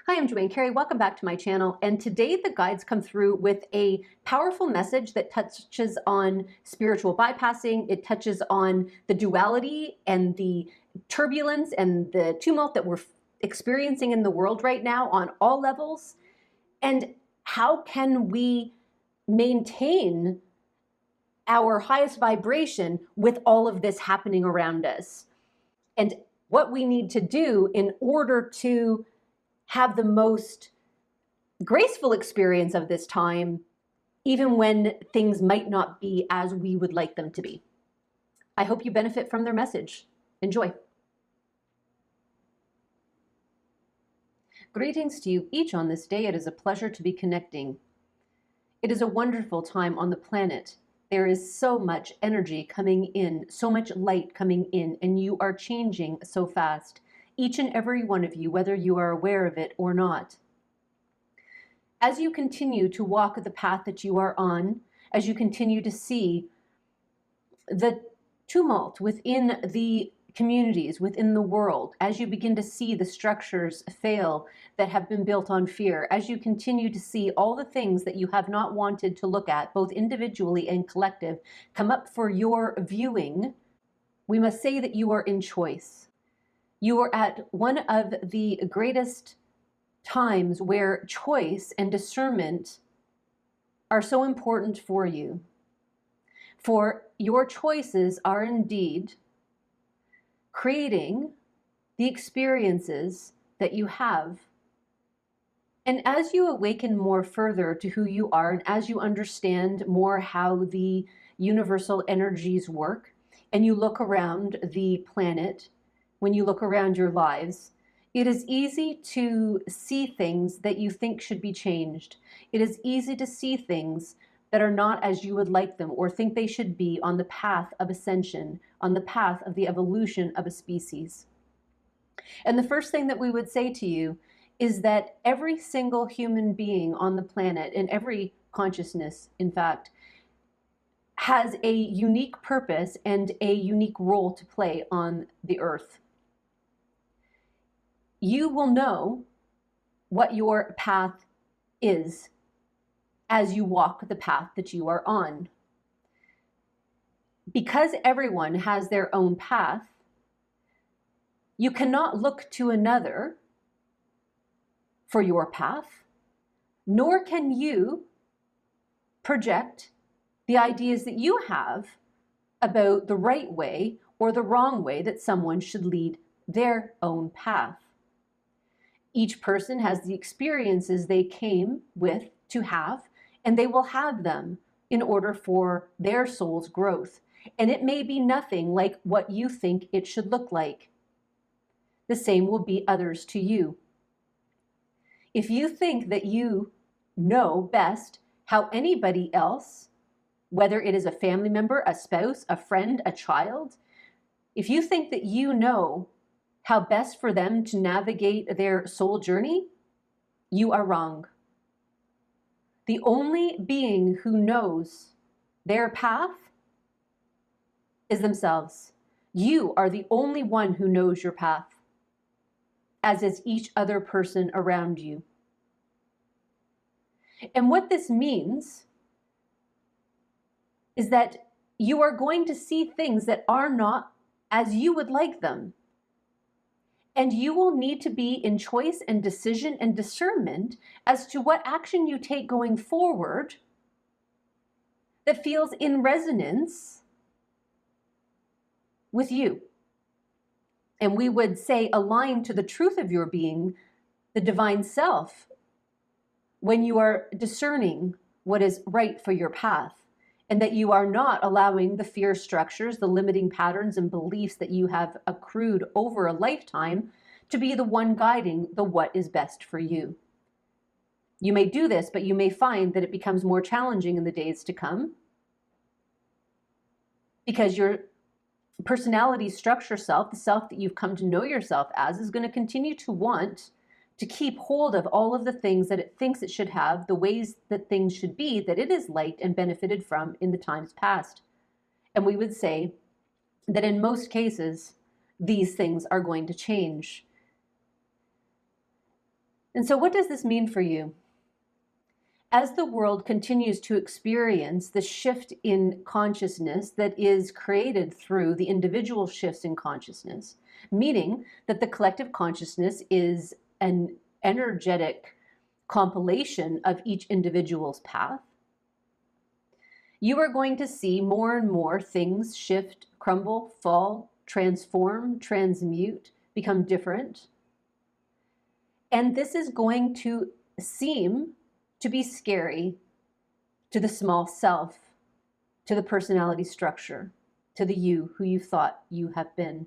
Hi, I'm Joanne Carey. Welcome back to my channel. And today the guides come through with a powerful message that touches on spiritual bypassing. It touches on the duality and the turbulence and the tumult that we're experiencing in the world right now on all levels. And how can we maintain our highest vibration with all of this happening around us? And what we need to do in order to have the most graceful experience of this time, even when things might not be as we would like them to be. I hope you benefit from their message. Enjoy. Greetings to you each on this day. It is a pleasure to be connecting. It is a wonderful time on the planet. There is so much energy coming in, so much light coming in, and you are changing so fast. Each and every one of you, whether you are aware of it or not. As you continue to walk the path that you are on, as you continue to see the tumult within the communities, within the world, as you begin to see the structures fail that have been built on fear, as you continue to see all the things that you have not wanted to look at, both individually and collective, come up for your viewing, we must say that you are in choice. You are at one of the greatest times where choice and discernment are so important for you. For your choices are indeed creating the experiences that you have. And as you awaken more further to who you are, and as you understand more how the universal energies work, and you look around the planet, when you look around your lives, it is easy to see things that you think should be changed. It is easy to see things that are not as you would like them or think they should be on the path of ascension, on the path of the evolution of a species. And the first thing that we would say to you is that every single human being on the planet, and every consciousness, in fact, has a unique purpose and a unique role to play on the earth. You will know what your path is as you walk the path that you are on. Because everyone has their own path, you cannot look to another for your path, nor can you project the ideas that you have about the right way or the wrong way that someone should lead their own path. Each person has the experiences they came with to have, and they will have them in order for their soul's growth. And it may be nothing like what you think it should look like. The same will be others to you. If you think that you know best how anybody else, whether it is a family member, a spouse, a friend, a child, if you think that you know how best for them to navigate their soul journey, you are wrong. The only being who knows their path is themselves. You are the only one who knows your path, as is each other person around you. And what this means is that you are going to see things that are not as you would like them. And you will need to be in choice and decision and discernment as to what action you take going forward that feels in resonance with you. And we would say aligned to the truth of your being, the divine self, when you are discerning what is right for your path, and that you are not allowing the fear structures, the limiting patterns and beliefs that you have accrued over a lifetime to be the one guiding the what is best for you. You may do this, but you may find that it becomes more challenging in the days to come because your personality structure self, the self that you've come to know yourself as, is going to continue to want to keep hold of all of the things that it thinks it should have, the ways that things should be, that it is liked and benefited from in the times past. And we would say that in most cases, these things are going to change. And so what does this mean for you? As the world continues to experience the shift in consciousness that is created through the individual shifts in consciousness, meaning that the collective consciousness is an energetic compilation of each individual's path, you are going to see more and more things shift, crumble, fall, transform, transmute, become different. And this is going to seem to be scary to the small self, to the personality structure, to the you who you thought you have been.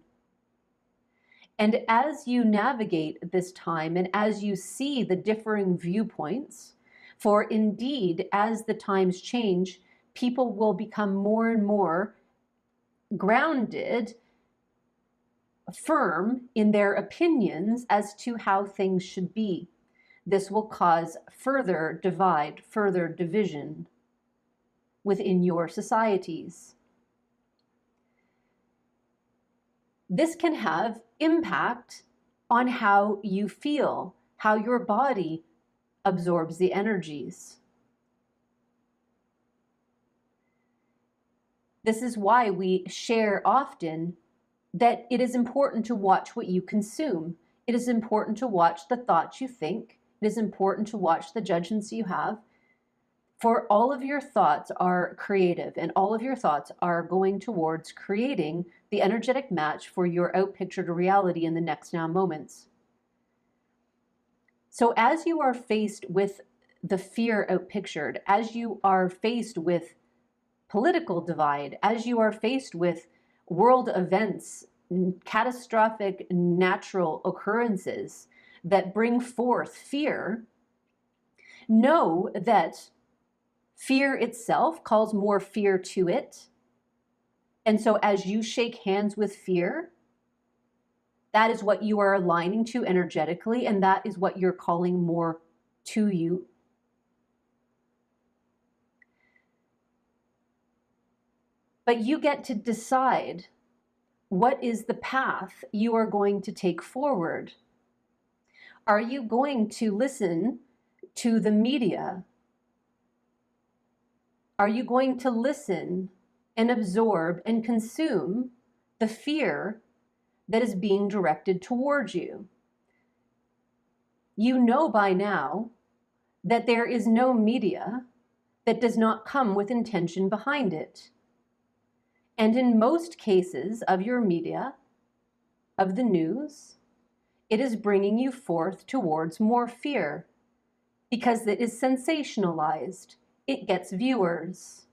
And as you navigate this time and as you see the differing viewpoints, for indeed, as the times change, people will become more and more grounded, firm in their opinions as to how things should be. This will cause further divide, further division within your societies. This can have impact on how you feel, how your body absorbs the energies. This is why we share often that it is important to watch what you consume. It is important to watch the thoughts you think. It is important to watch the judgments you have. For all of your thoughts are creative, and all of your thoughts are going towards creating the energetic match for your outpictured reality in the next now moments. So as you are faced with the fear outpictured, as you are faced with political divide, as you are faced with world events, catastrophic natural occurrences that bring forth fear, know that fear itself calls more fear to it. And so as you shake hands with fear, that is what you are aligning to energetically, and that is what you're calling more to you. But you get to decide what is the path you are going to take forward. Are you going to listen to the media? Are you going to listen and absorb and consume the fear that is being directed towards you? You know by now that there is no media that does not come with intention behind it. And in most cases of your media, of the news, it is bringing you forth towards more fear because it is sensationalized. It gets viewers.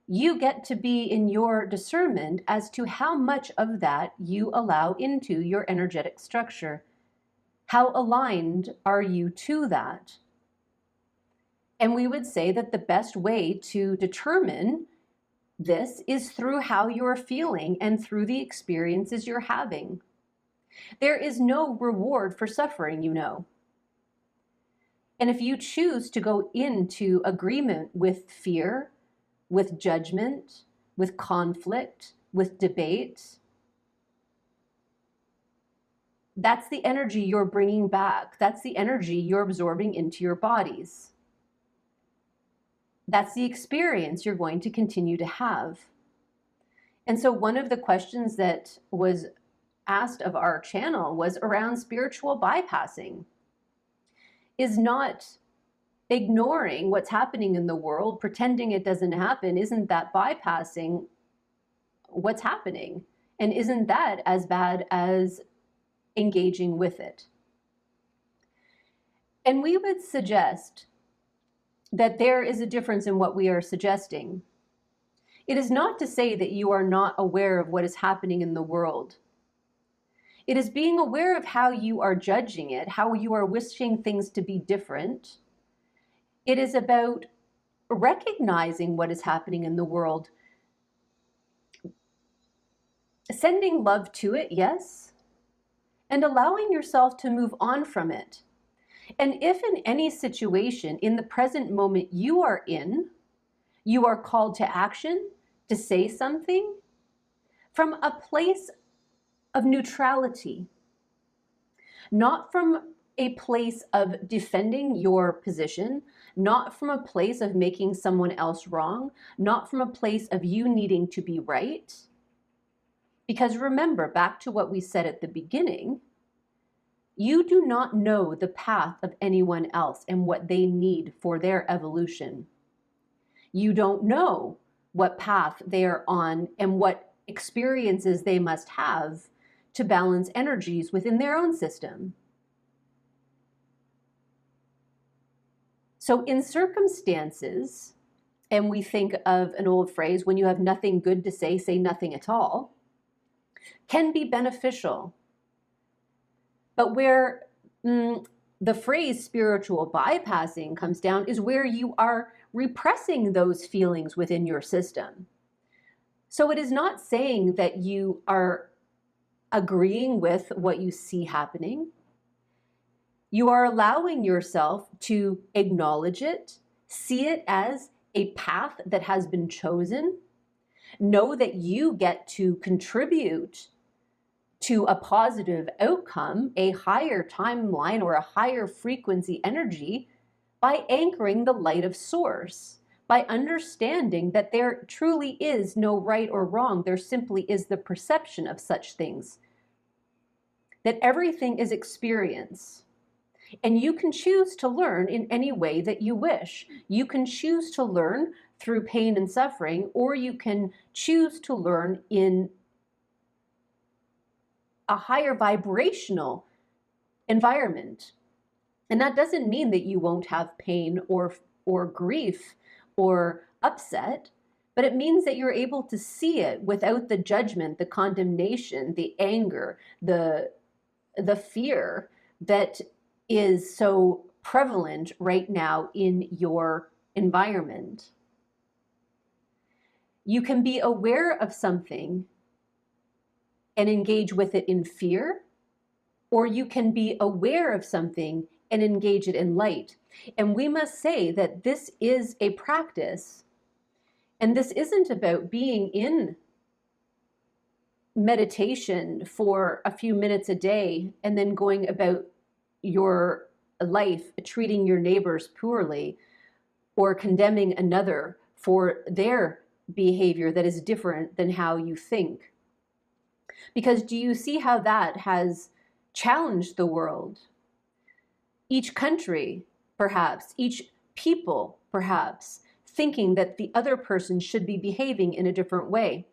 You get to be in your discernment as to how much of that you allow into your energetic structure. How aligned are you to that? And we would say that the best way to determine this is through how you're feeling and through the experiences you're having. There is no reward for suffering, you know. And if you choose to go into agreement with fear, with judgment, with conflict, with debate, that's the energy you're bringing back. That's the energy you're absorbing into your bodies. That's the experience you're going to continue to have. And so one of the questions that was asked of our channel was around spiritual bypassing. Is not ignoring what's happening in the world, pretending it doesn't happen, isn't that bypassing what's happening? And isn't that as bad as engaging with it? And we would suggest that there is a difference in what we are suggesting. It is not to say that you are not aware of what is happening in the world. It is being aware of how you are judging it, how you are wishing things to be different. It is about recognizing what is happening in the world, sending love to it, yes, and allowing yourself to move on from it. And if in any situation in the present moment you are in, you are called to action, to say something from a place of neutrality, not from a place of defending your position, not from a place of making someone else wrong, not from a place of you needing to be right. Because remember, back to what we said at the beginning, you do not know the path of anyone else and what they need for their evolution. You don't know what path they are on and what experiences they must have to balance energies within their own system. So in circumstances, and we think of an old phrase, when you have nothing good to say nothing at all, can be beneficial. But where the phrase spiritual bypassing comes down is where you are repressing those feelings within your system. So it is not saying that you are agreeing with what you see happening. You are allowing yourself to acknowledge it, see it as a path that has been chosen, know that you get to contribute to a positive outcome, a higher timeline or a higher frequency energy by anchoring the light of source, by understanding that there truly is no right or wrong. There simply is the perception of such things, that everything is experience. And you can choose to learn in any way that you wish. You can choose to learn through pain and suffering, or you can choose to learn in a higher vibrational environment. And that doesn't mean that you won't have pain or grief or upset, but it means that you're able to see it without the judgment, the condemnation, the anger, the fear that is so prevalent right now in your environment. You can be aware of something and engage with it in fear, or you can be aware of something and engage it in light. And we must say that this is a practice, and this isn't about being in meditation for a few minutes a day and then going about your life treating your neighbors poorly or condemning another for their behavior that is different than how you think. Because do you see how that has challenged the world? Each country, perhaps, each people, perhaps, thinking that the other person should be behaving in a different way.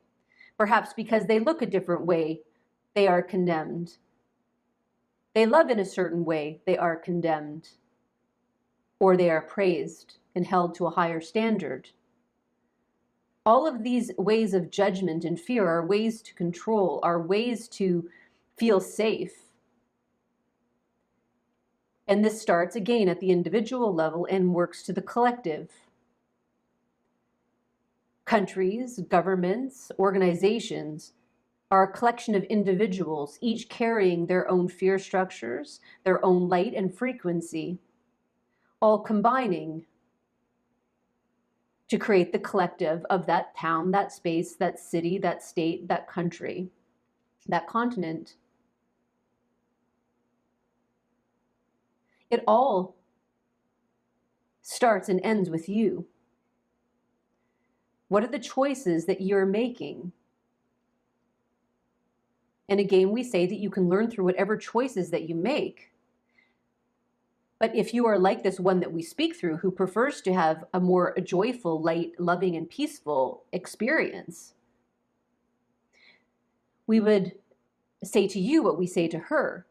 Perhaps because they look a different way, they are condemned. They love in a certain way, they are condemned. Or they are praised and held to a higher standard. All of these ways of judgment and fear are ways to control, are ways to feel safe. And this starts again at the individual level and works to the collective. Countries, governments, organizations are a collection of individuals, each carrying their own fear structures, their own light and frequency, all combining to create the collective of that town, that space, that city, that state, that country, that continent. It all starts and ends with you. What are the choices that you're making? And again, we say that you can learn through whatever choices that you make. But if you are like this one that we speak through, who prefers to have a more joyful, light, loving, and peaceful experience, we would say to you what we say to her,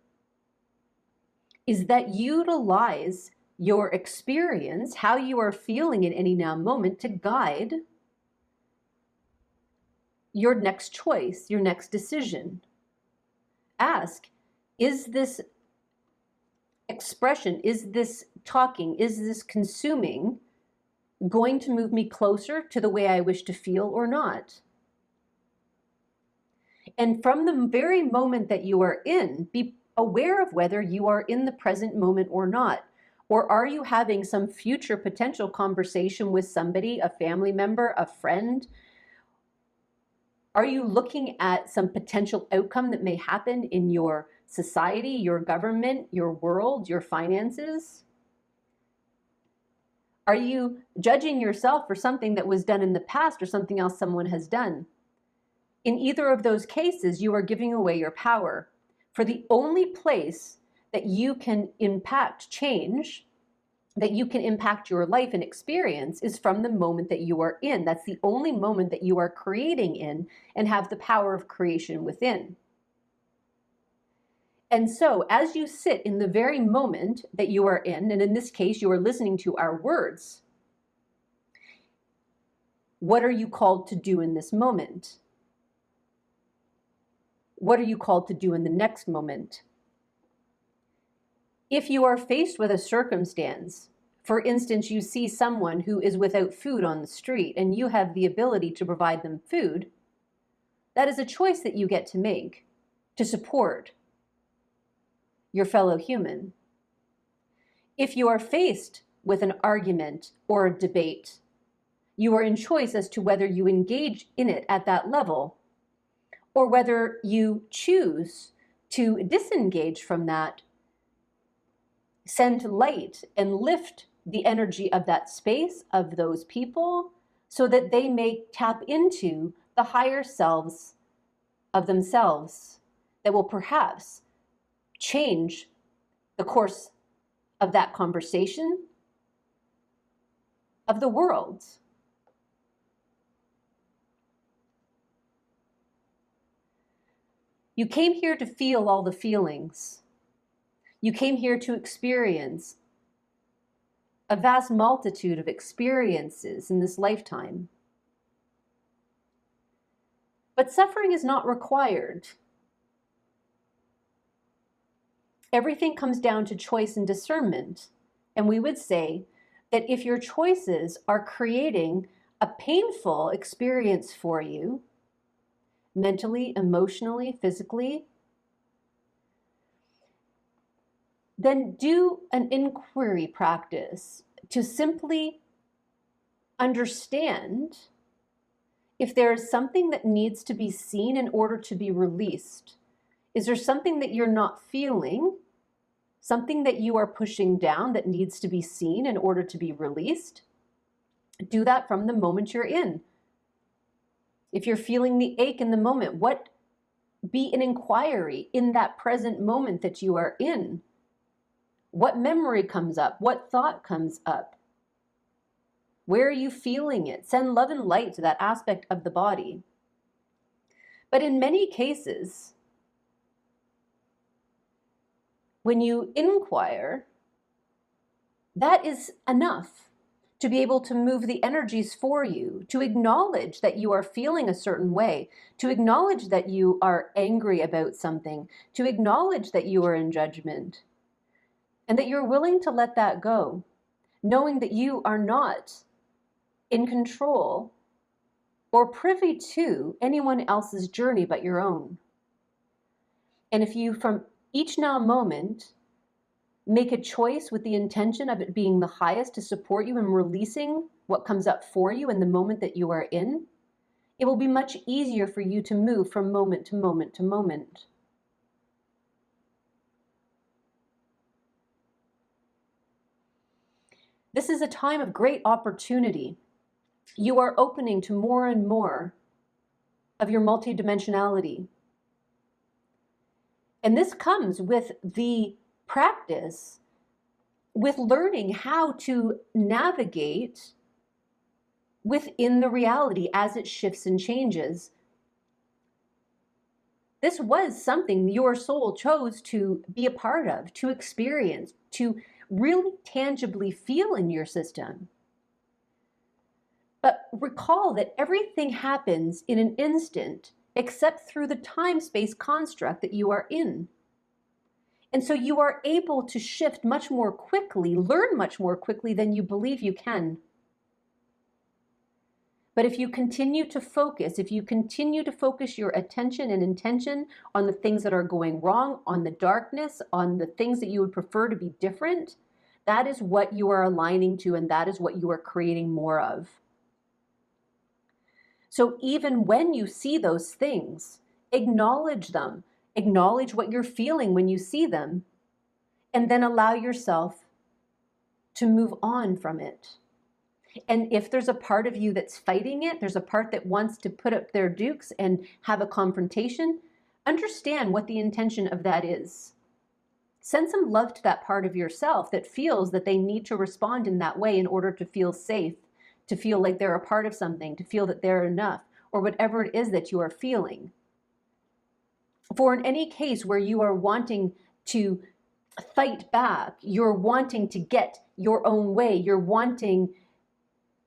is that utilize your experience, how you are feeling in any now moment, to guide your next choice, your next decision. Ask, is this expression, is this talking, is this consuming going to move me closer to the way I wish to feel or not? And from the very moment that you are in, be aware of whether you are in the present moment or not. Or are you having some future potential conversation with somebody, a family member, a friend? Are you looking at some potential outcome that may happen in your society, your government, your world, your finances? Are you judging yourself for something that was done in the past or something else someone has done? In either of those cases, you are giving away your power. For the only place that you can impact change, that you can impact your life and experience, is from the moment that you are in. That's the only moment that you are creating in and have the power of creation within. And so as you sit in the very moment that you are in, and in this case, you are listening to our words, what are you called to do in this moment? What are you called to do in the next moment? If you are faced with a circumstance, for instance, you see someone who is without food on the street and you have the ability to provide them food, that is a choice that you get to make to support your fellow human. If you are faced with an argument or a debate, you are in choice as to whether you engage in it at that level or whether you choose to disengage from that, send light and lift the energy of that space, of those people, so that they may tap into the higher selves of themselves that will perhaps change the course of that conversation, of the world. You came here to feel all the feelings. You came here to experience a vast multitude of experiences in this lifetime. But suffering is not required. Everything comes down to choice and discernment. And we would say that if your choices are creating a painful experience for you, mentally, emotionally, physically, then do an inquiry practice to simply understand if there is something that needs to be seen in order to be released. Is there something that you're not feeling, something that you are pushing down that needs to be seen in order to be released? Do that from the moment you're in. If you're feeling the ache in the moment, be an inquiry in that present moment that you are in. What memory comes up? What thought comes up? Where are you feeling it? Send love and light to that aspect of the body. But in many cases, when you inquire, that is enough to be able to move the energies for you, to acknowledge that you are feeling a certain way, to acknowledge that you are angry about something, to acknowledge that you are in judgment, and that you're willing to let that go, knowing that you are not in control or privy to anyone else's journey but your own. And if you, from each now moment, make a choice with the intention of it being the highest to support you in releasing what comes up for you in the moment that you are in, it will be much easier for you to move from moment to moment to moment. This is a time of great opportunity. You are opening to more and more of your multidimensionality. And this comes with the practice, with learning how to navigate within the reality as it shifts and changes. This was something your soul chose to be a part of, to experience, to really tangibly feel in your system. But recall that everything happens in an instant except through the time-space construct that you are in. And so you are able to shift much more quickly, learn much more quickly than you believe you can. But if you continue to focus, your attention and intention on the things that are going wrong, on the darkness, on the things that you would prefer to be different, that is what you are aligning to, and that is what you are creating more of. So even when you see those things, acknowledge them, acknowledge what you're feeling when you see them, and then allow yourself to move on from it. And if there's a part of you that's fighting it, there's a part that wants to put up their dukes and have a confrontation, understand what the intention of that is. Send some love to that part of yourself that feels that they need to respond in that way in order to feel safe, to feel like they're a part of something, to feel that they're enough, or whatever it is that you are feeling. For in any case where you are wanting to fight back, you're wanting to get your own way, you're wanting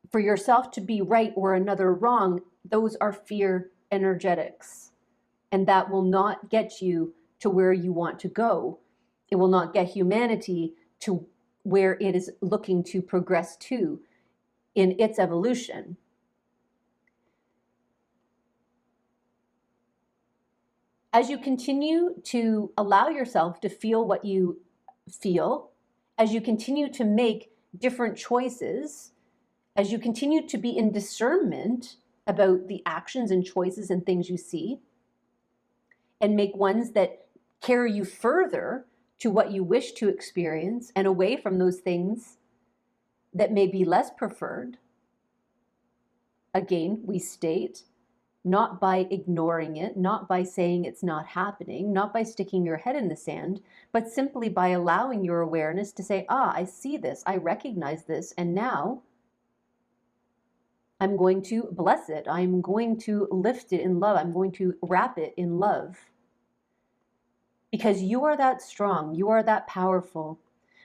for yourself to be right or another wrong, those are fear energetics. And that will not get you to where you want to go. It will not get humanity to where it is looking to progress to in its evolution. As you continue to allow yourself to feel what you feel, as you continue to make different choices, as you continue to be in discernment about the actions and choices and things you see, and make ones that carry you further to what you wish to experience and away from those things that may be less preferred. Again, we state, not by ignoring it, not by saying it's not happening, not by sticking your head in the sand, but simply by allowing your awareness to say, I see this, I recognize this, and now I'm going to bless it. I'm going to lift it in love. I'm going to wrap it in love. Because you are that strong, you are that powerful.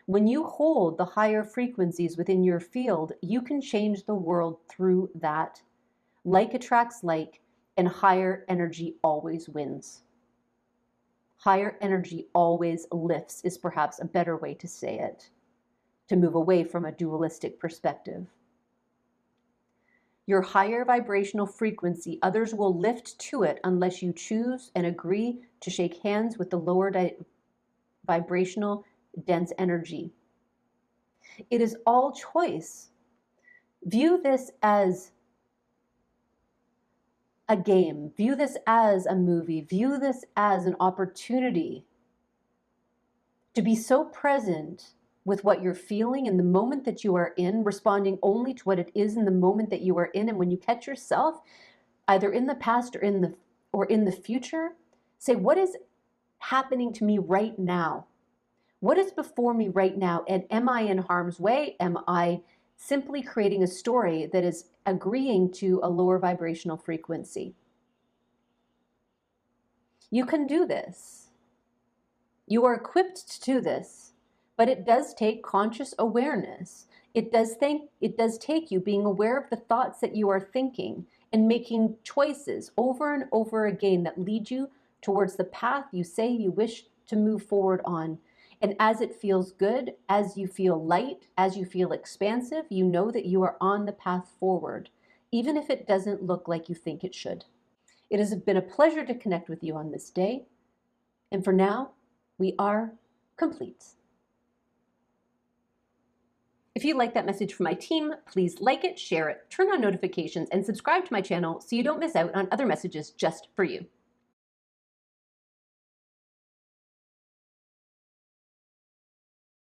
When you hold the higher frequencies within your field, you can change the world through that. Like attracts like, and higher energy always wins. Higher energy always lifts is perhaps a better way to say it, to move away from a dualistic perspective. Your higher vibrational frequency, others will lift to it unless you choose and agree to shake hands with the lower vibrational dense energy. It is all choice. View this as a game. View this as a movie. View this as an opportunity to be so present with what you're feeling in the moment that you are in, responding only to what it is in the moment that you are in. And when you catch yourself, either in the past or in the future, say, what is happening to me right now? What is before me right now? And am I in harm's way? Am I simply creating a story that is agreeing to a lower vibrational frequency? You can do this. You are equipped to do this, but it does take conscious awareness. It does take you being aware of the thoughts that you are thinking and making choices over and over again that lead you towards the path you say you wish to move forward on. And as it feels good, as you feel light, as you feel expansive, you know that you are on the path forward, even if it doesn't look like you think it should. It has been a pleasure to connect with you on this day. And for now, we are complete. If you like that message from my team, please like it, share it, turn on notifications, and subscribe to my channel so you don't miss out on other messages just for you.